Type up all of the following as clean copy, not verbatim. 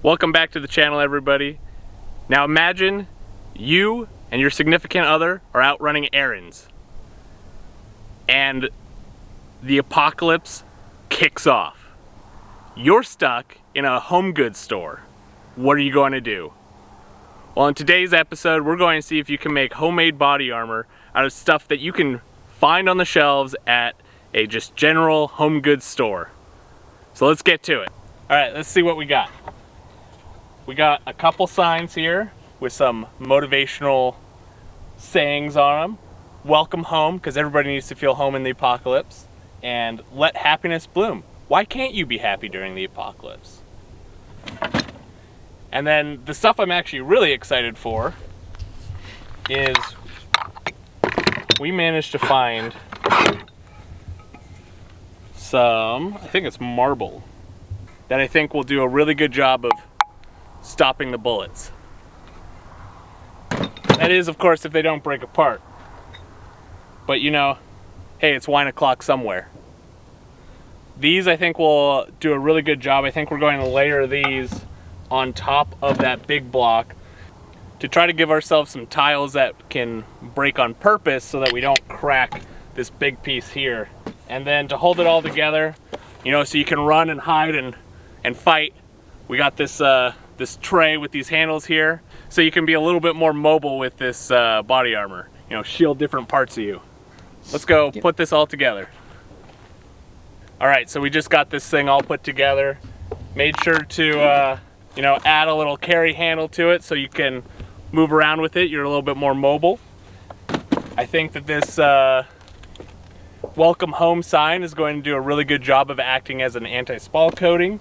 Welcome back to the channel, everybody. Now imagine you and your significant other are out running errands and the apocalypse kicks off. You're stuck in a home goods store. What are you going to do? Well, in today's episode, we're going to see if you can make homemade body armor out of stuff that you can find on the shelves at a just general home goods store. So let's get to it. All right, let's see what we got. We got a couple signs here with some motivational sayings on them. Welcome home, because everybody needs to feel home in the apocalypse. And let happiness bloom. Why can't you be happy during the apocalypse? And then the stuff I'm actually really excited for is we managed to find some, I think it's marble, that I think will do a really good job of stopping the bullets. That is, of course, if they don't break apart. But you know, hey, it's wine o'clock somewhere. These I think will do a really good job. I think we're going to layer these on top of that big block to try to give ourselves some tiles that can break on purpose so that we don't crack this big piece here. And then to hold it all together, you know, so you can run and hide and fight, we got this this tray with these handles here, so you can be a little bit more mobile with this body armor. You know, shield different parts of you. Let's go put this all together. All right, so we just got this thing all put together. Made sure to, you know, add a little carry handle to it so you can move around with it. You're a little bit more mobile. I think that this welcome home sign is going to do a really good job of acting as an anti-spall coating.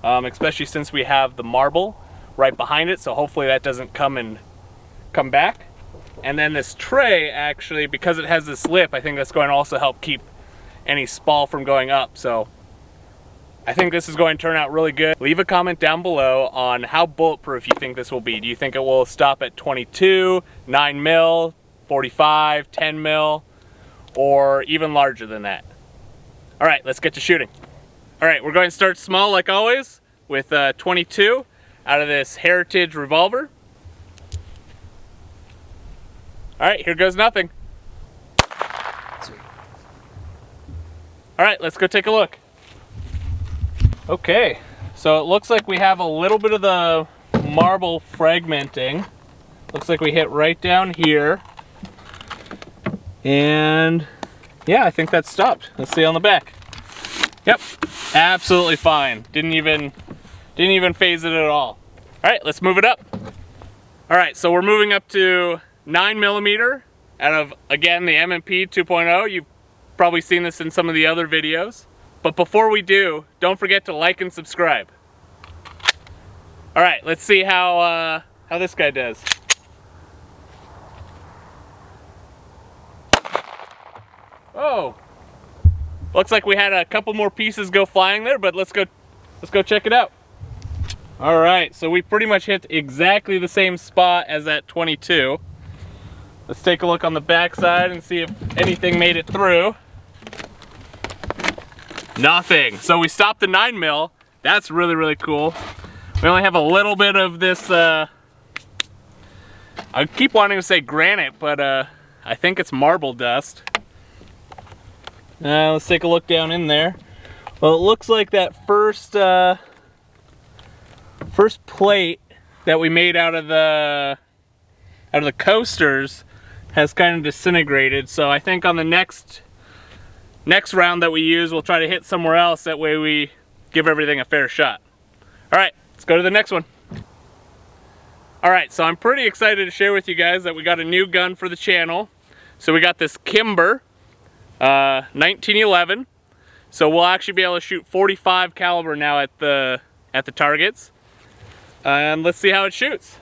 Especially since we have the marble right behind it, so hopefully that doesn't come back. And then this tray, actually, because it has this lip, I think that's going to also help keep any spall from going up. So I think this is going to turn out really good. Leave a comment down below on how bulletproof you think this will be. Do you think it will stop at 22, 9 mil, 45, 10 mil, or even larger than that? All right, let's get to shooting. All right, we're going to start small like always with 22 out of this Heritage revolver. All right, here goes nothing. Sweet. All right, let's go take a look. Okay, so it looks like we have a little bit of the marble fragmenting. Looks like we hit right down here. And yeah, I think that's stopped. Let's see on the back. Yep, absolutely fine. Didn't even phase it at all. All right, let's move it up. All right, so we're moving up to 9mm out of, again, the M&P 2.0. You've probably seen this in some of the other videos. But before we do, don't forget to like and subscribe. All right, let's see how this guy does. Oh. Looks like we had a couple more pieces go flying there, but let's go check it out. All right, so we pretty much hit exactly the same spot as that 22. Let's take a look on the back side and see if anything made it through. Nothing. So we stopped the 9 mil. That's really, really cool. We only have a little bit of this, I keep wanting to say granite, but I think it's marble dust. Let's take a look down in there. Well, it looks like that first plate that we made out of the coasters has kind of disintegrated. So I think on the next round that we use, we'll try to hit somewhere else. That way we give everything a fair shot. All right, let's go to the next one. All right, so I'm pretty excited to share with you guys that we got a new gun for the channel. So we got this Kimber 1911. So we'll actually be able to shoot 45 caliber now at the targets. And let's see how it shoots.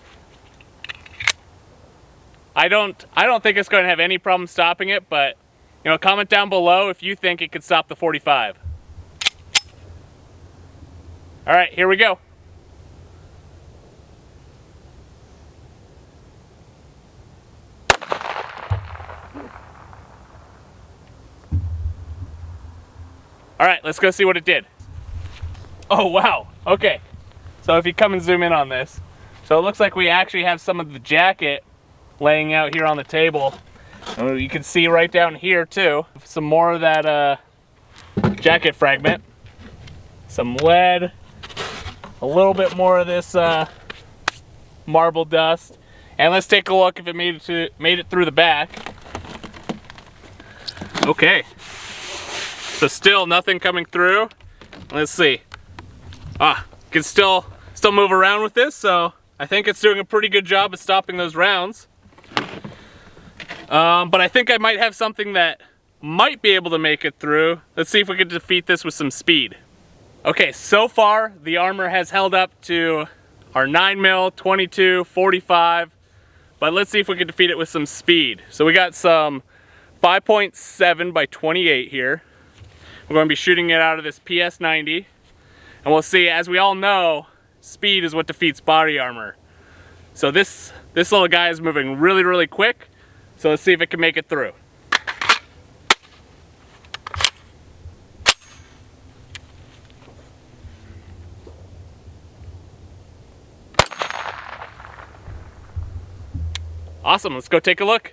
I don't think it's going to have any problem stopping it, but you know, comment down below if you think it could stop the 45. All right, here we go. All right, let's go see what it did. Oh, wow. Okay. So if you come and zoom in on this, so it looks like we actually have some of the jacket laying out here on the table. And you can see right down here too, some more of that jacket fragment, some lead, a little bit more of this marble dust, and let's take a look if it made it through the back. Okay, so still nothing coming through. Let's see. Can still move around with this, so I think it's doing a pretty good job of stopping those rounds. But I think I might have something that might be able to make it through. Let's see if we can defeat this with some speed. Okay, so far the armor has held up to our 9mm, 22, 45, but let's see if we can defeat it with some speed. So we got some 5.7 by 28 here. We're going to be shooting it out of this PS90, and we'll see. As we all know, speed is what defeats body armor. So this little guy is moving really, really quick. So let's see if it can make it through. Awesome, let's go take a look.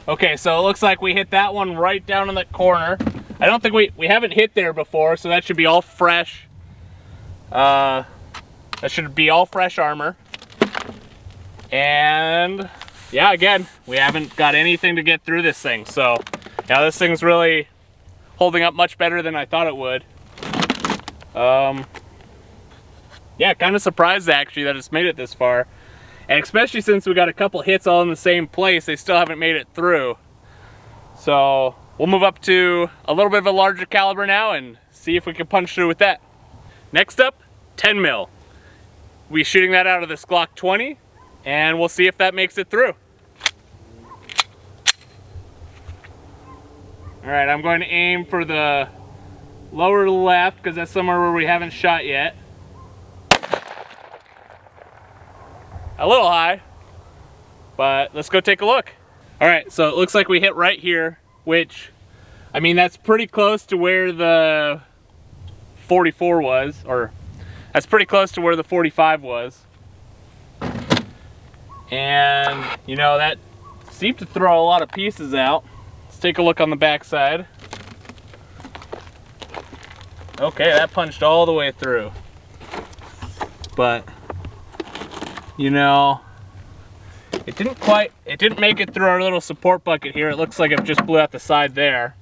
Okay, so it looks like we hit that one right down in the corner. I don't think we haven't hit there before, so that should be all fresh. That should be all fresh armor. And yeah, again, we haven't got anything to get through this thing. So yeah, this thing's really holding up much better than I thought it would. Yeah, kind of surprised actually that it's made it this far. And especially since we got a couple hits all in the same place, they still haven't made it through. So we'll move up to a little bit of a larger caliber now and see if we can punch through with that. Next up, 10mm. We're shooting that out of this Glock 20. And we'll see if that makes it through. Alright, I'm going to aim for the lower left because that's somewhere where we haven't shot yet. A little high, but let's go take a look. Alright, so it looks like we hit right here, which, I mean, that's pretty close to where the 44 was, or that's pretty close to where the 45 was. And, you know, that seemed to throw a lot of pieces out. Let's take a look on the back side. Okay, that punched all the way through. But, you know, it didn't make it through our little support bucket here. It looks like it just blew out the side there.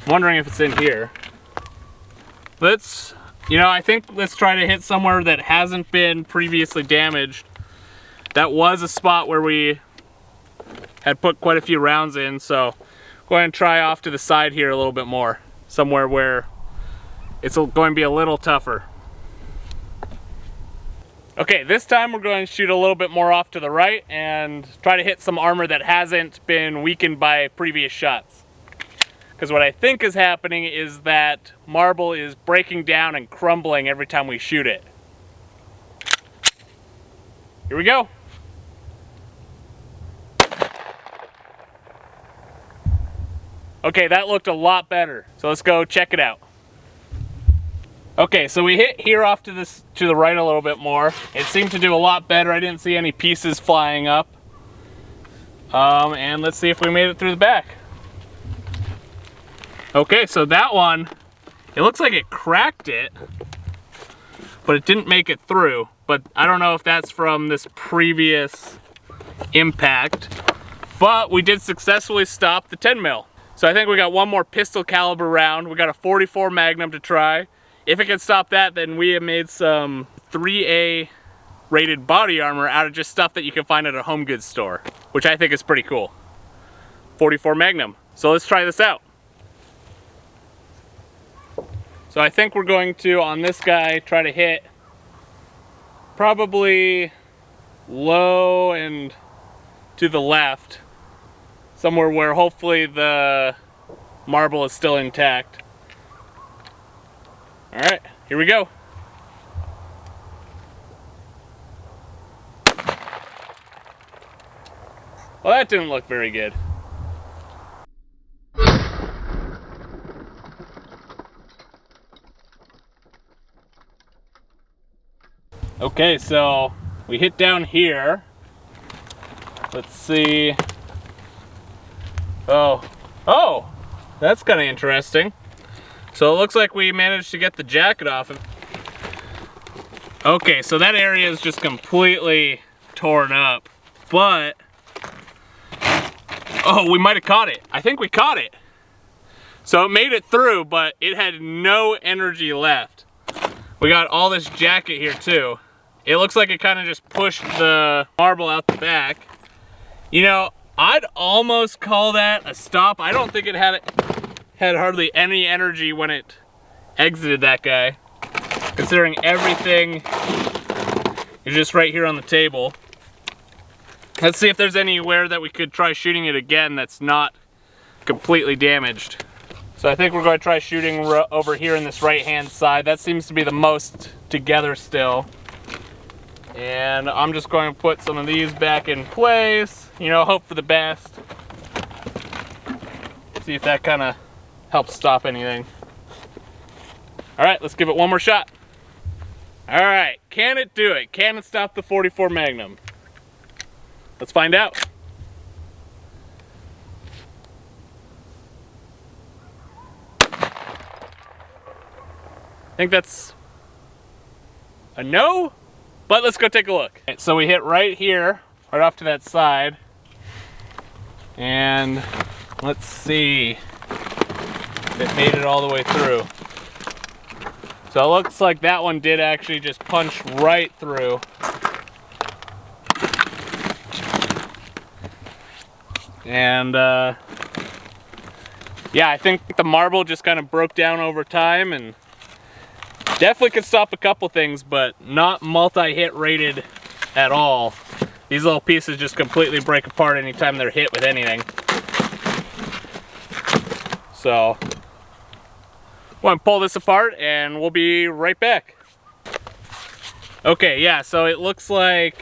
I'm wondering if it's in here. I think let's try to hit somewhere that hasn't been previously damaged. That was a spot where we had put quite a few rounds in, so go ahead and try off to the side here a little bit more. Somewhere where it's going to be a little tougher. Okay, this time we're going to shoot a little bit more off to the right and try to hit some armor that hasn't been weakened by previous shots. Because what I think is happening is that marble is breaking down and crumbling every time we shoot it. Here we go. Okay, that looked a lot better. So let's go check it out. Okay, so we hit here off to the right a little bit more. It seemed to do a lot better. I didn't see any pieces flying up. And let's see if we made it through the back. Okay, so that one, it looks like it cracked it, but it didn't make it through. But I don't know if that's from this previous impact. But we did successfully stop the 10mm. So I think we got one more pistol caliber round. We got a 44 Magnum to try. If it can stop that, then we have made some 3A rated body armor out of just stuff that you can find at a home goods store, which I think is pretty cool. 44 Magnum. So let's try this out. So I think we're going to, on this guy, try to hit probably low and to the left, somewhere where hopefully the marble is still intact. All right, here we go. Well, that didn't look very good. Okay, so we hit down here. Let's see. Oh, that's kind of interesting. So it looks like we managed to get the jacket off. Okay, so that area is just completely torn up, but oh, we might have caught it. I think we caught it. So it made it through, but it had no energy left. We got all this jacket here too. It looks like it kind of just pushed the marble out the back. You know, I'd almost call that a stop. I don't think it had hardly any energy when it exited that guy, considering everything is just right here on the table. Let's see if there's anywhere that we could try shooting it again that's not completely damaged. So I think we're going to try shooting over here in this right hand side. That seems to be the most together still. And I'm just going to put some of these back in place, you know, hope for the best. See if that kind of helps stop anything. All right, let's give it one more shot. All right, can it do it? Can it stop the 44 Magnum? Let's find out. I think that's a no, but let's go take a look. Right, so we hit right here, right off to that side. And let's see if it made it all the way through. So it looks like that one did actually just punch right through. And yeah, I think the marble just kind of broke down over time and definitely could stop a couple things, but not multi-hit rated at all. These little pieces just completely break apart anytime they're hit with anything. So I'm going to pull this apart and we'll be right back. Okay, yeah, so it looks like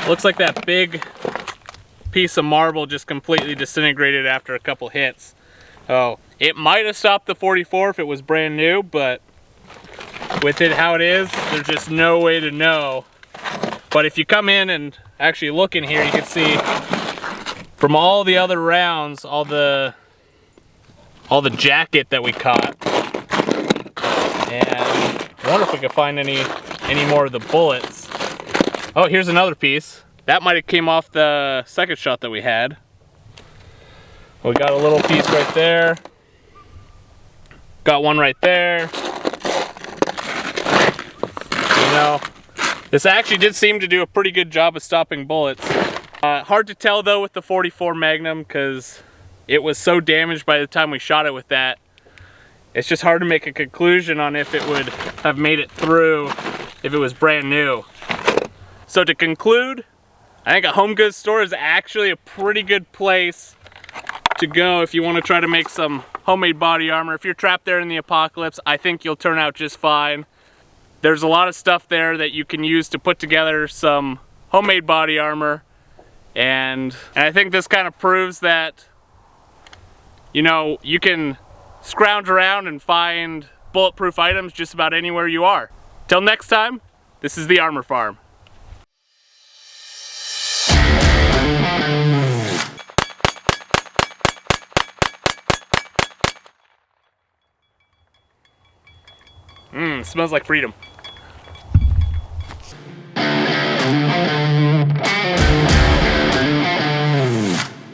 that big piece of marble just completely disintegrated after a couple hits. Oh, it might have stopped the 44 if it was brand new, but with it how it is, there's just no way to know. But if you come in and actually look in here, you can see from all the other rounds, all the jacket that we caught. And I wonder if we could find any more of the bullets. Oh, here's another piece. That might have came off the second shot that we had. We got a little piece right there. Got one right there. You know, this actually did seem to do a pretty good job of stopping bullets. Hard to tell though with the 44 Magnum because it was so damaged by the time we shot it with that. It's just hard to make a conclusion on if it would have made it through if it was brand new. So to conclude, I think a home goods store is actually a pretty good place to go if you want to try to make some homemade body armor. If you're trapped there in the apocalypse, I think you'll turn out just fine. There's a lot of stuff there that you can use to put together some homemade body armor. And I think this kind of proves that, you know, you can scrounge around and find bulletproof items just about anywhere you are. Till next time, this is the Armor Farm. Smells like freedom.